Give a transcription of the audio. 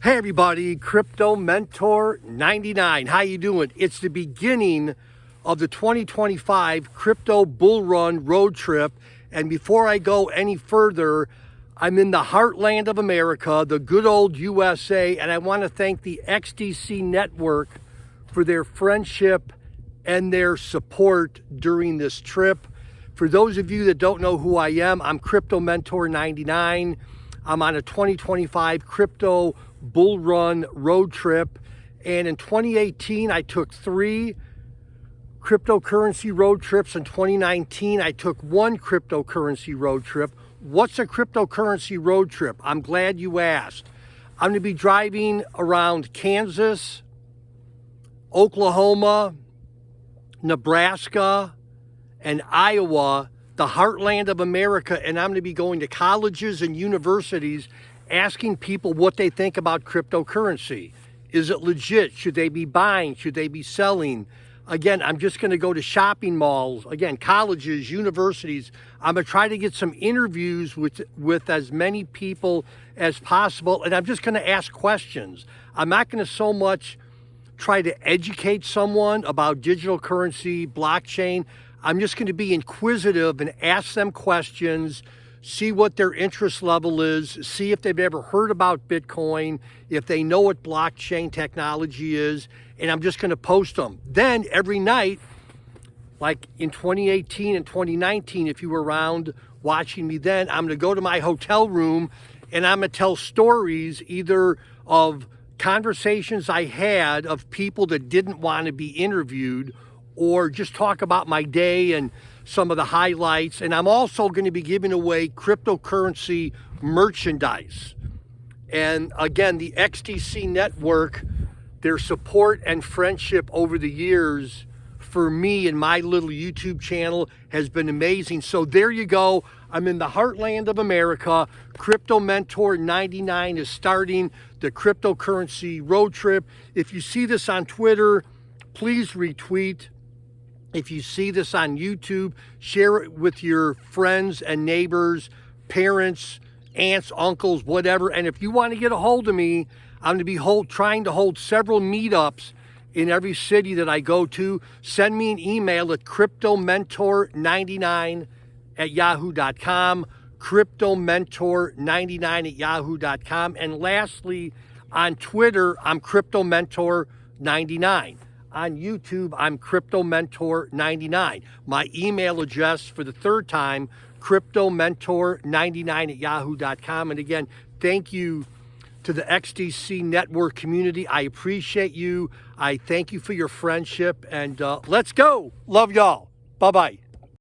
Hey everybody, Crypto Mentor 99. How you doing? It's the beginning of the 2025 Crypto Bull Run road trip. And before I go any further, I'm in the heartland of America, the good old USA, and I want to thank the XDC network for their friendship and their support during this trip. For those of you that don't know who I am, I'm Crypto Mentor 99. I'm on a 2025 Crypto Bull Run road trip. And in 2018, I took 3 cryptocurrency road trips. In 2019, I took 1 cryptocurrency road trip. What's a cryptocurrency road trip? I'm glad you asked. I'm going to be driving around Kansas, Oklahoma, Nebraska, and Iowa, the heartland of America, and I'm going to be going to colleges and universities asking people what they think about cryptocurrency. Is it legit? Should they be buying? Should they be selling? Again, I'm just going to go to shopping malls, again, colleges, universities. I'm going to try to get some interviews with as many people as possible, and I'm just going to ask questions. I'm not going to so much try to educate someone about digital currency, blockchain. I'm just going to be inquisitive and ask them questions, see what their interest level is, see if they've ever heard about Bitcoin, if they know what blockchain technology is, and I'm just going to post them. Then every night, like in 2018 and 2019, if you were around watching me then, I'm going to go to my hotel room and I'm going to tell stories either of conversations I had of people that didn't want to be interviewed, or just talk about my day and some of the highlights. And I'm also going to be giving away cryptocurrency merchandise. And again, the XDC network, their support and friendship over the years for me and my little YouTube channel has been amazing. So there you go. I'm in the heartland of America. Crypto Mentor 99 is starting the cryptocurrency road trip. If you see this on Twitter, please retweet. If you see this on YouTube, share it with your friends and neighbors, parents, aunts, uncles, whatever. And if you want to get a hold of me, I'm going to be trying to hold several meetups in every city that I go to. Send me an email at cryptomentor99@yahoo.com, cryptomentor99@yahoo.com. And lastly, on Twitter, I'm cryptomentor99. On YouTube, I'm Crypto Mentor 99. My email address for the third time, cryptomentor99@yahoo.com. And again, thank you to the XDC network community. I appreciate you. I thank you for your friendship. And let's go. Love y'all. Bye-bye.